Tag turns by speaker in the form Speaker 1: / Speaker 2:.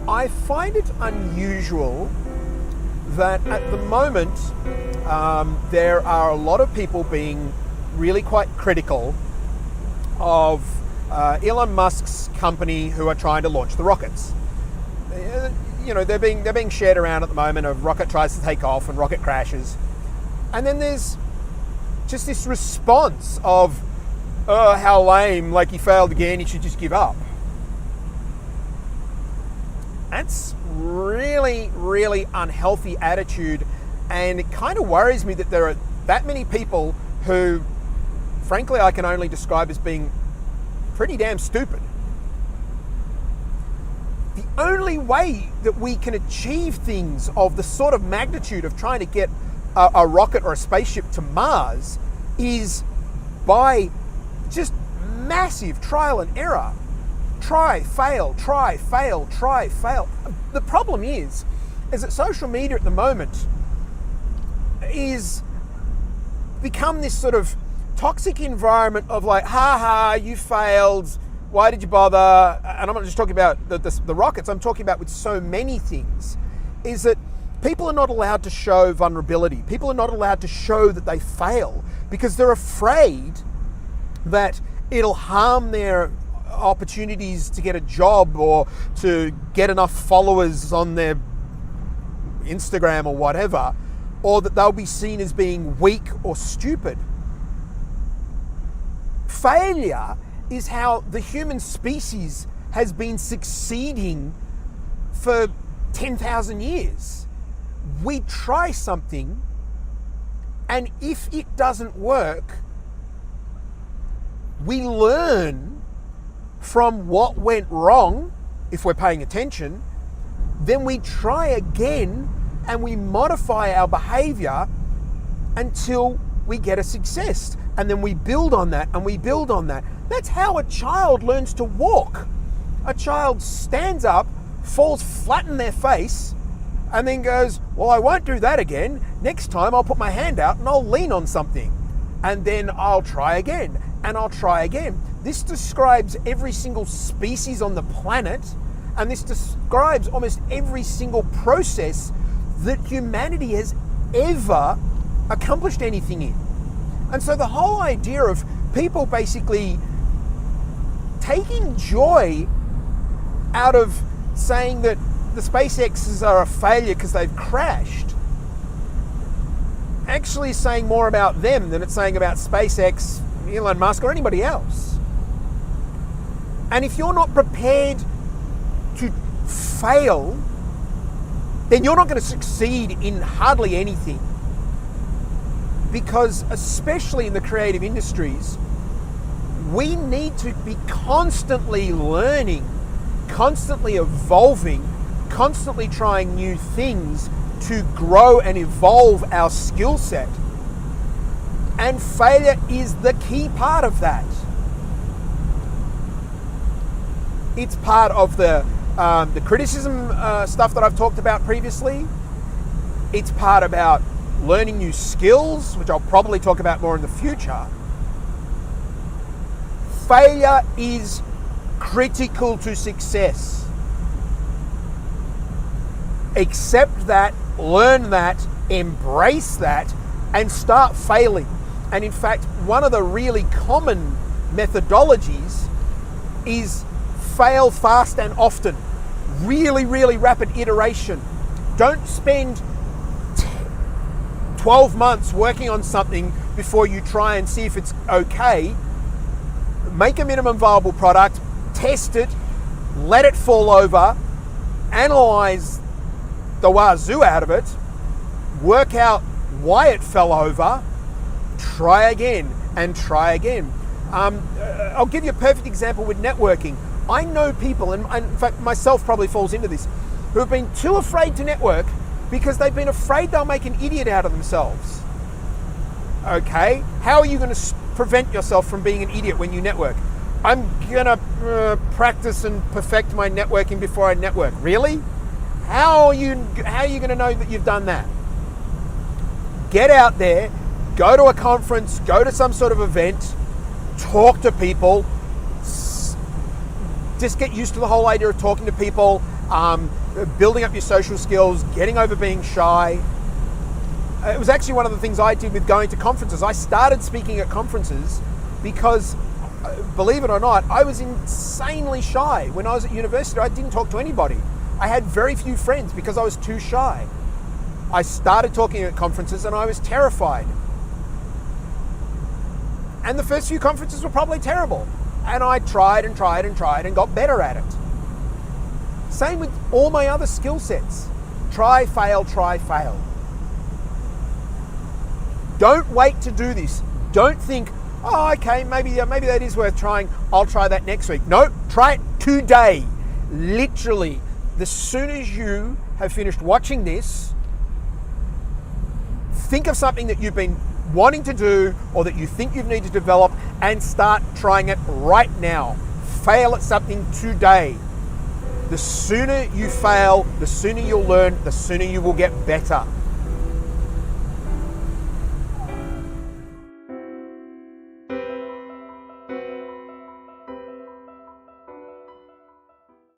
Speaker 1: I find it unusual that at the moment there are a lot of people being really quite critical of Elon Musk's company who are trying to launch the rockets. They're being shared around at the moment. A rocket tries to take off and rocket crashes, and then there's just this response of, "Oh, how lame! Like he failed again. He should just give up." That's really, really unhealthy attitude, and it kind of worries me that there are that many people who, frankly, I can only describe as being pretty damn stupid. The only way that we can achieve things of the sort of magnitude of trying to get a rocket or a spaceship to Mars is by just massive trial and error. Try, fail, try, fail, try, fail. The problem is that social media at the moment is become this sort of toxic environment of like, ha ha, you failed, why did you bother? And I'm not just talking about the rockets, I'm talking about with so many things, is that people are not allowed to show vulnerability. People are not allowed to show that they fail because they're afraid that it'll harm their opportunities to get a job or to get enough followers on their Instagram or whatever, or that they'll be seen as being weak or stupid. Failure is how the human species has been succeeding for 10,000 years. We try something, and if it doesn't work, we learn from what went wrong, if we're paying attention, then we try again and we modify our behavior until we get a success. And then we build on that and we build on that. That's how a child learns to walk. A child stands up, falls flat in their face, and then goes, well, I won't do that again. Next time I'll put my hand out and I'll lean on something. And then I'll try again and I'll try again. This describes every single species on the planet, and this describes almost every single process that humanity has ever accomplished anything in. And so the whole idea of people basically taking joy out of saying that the SpaceXs are a failure because they've crashed actually is saying more about them than it's saying about SpaceX, Elon Musk, or anybody else. And if you're not prepared to fail, then you're not going to succeed in hardly anything. Because especially in the creative industries, we need to be constantly learning, constantly evolving, constantly trying new things to grow and evolve our skill set. And failure is the key part of that. It's part of the criticism stuff that I've talked about previously. It's part about learning new skills, which I'll probably talk about more in the future. Failure is critical to success. Accept that, learn that, embrace that, and start failing. And in fact, one of the really common methodologies is fail fast and often. Really, really rapid iteration. Don't spend 12 months working on something before you try and see if it's okay. Make a minimum viable product, test it, let it fall over, analyze the wazoo out of it, work out why it fell over, try again and try again. I'll give you a perfect example with networking. I know people, and in fact myself probably falls into this, who have been too afraid to network because they've been afraid they'll make an idiot out of themselves. Okay, how are you going to prevent yourself from being an idiot when you network? I'm going to practice and perfect my networking before I network. Really? How are you going to know that you've done that? Get out there, go to a conference, go to some sort of event, talk to people, just get used to the whole idea of talking to people building up your social skills, getting over being shy. It was actually one of the things I did with going to conferences. I started speaking at conferences because, believe it or not, I was insanely shy. When I was at university, I didn't talk to anybody. I had very few friends because I was too shy. I started talking at conferences and I was terrified. And the first few conferences were probably terrible. And I tried and got better at it. Same with all my other skill sets. Try, fail, try, fail. Don't wait to do this. Don't think, oh, okay, maybe that is worth trying. I'll try that next week. No, try it today. Literally, as soon as you have finished watching this, think of something that you've been wanting to do or that you think you need to develop and start trying it right now. Fail at something today. The sooner you fail, the sooner you'll learn, the sooner you will get better.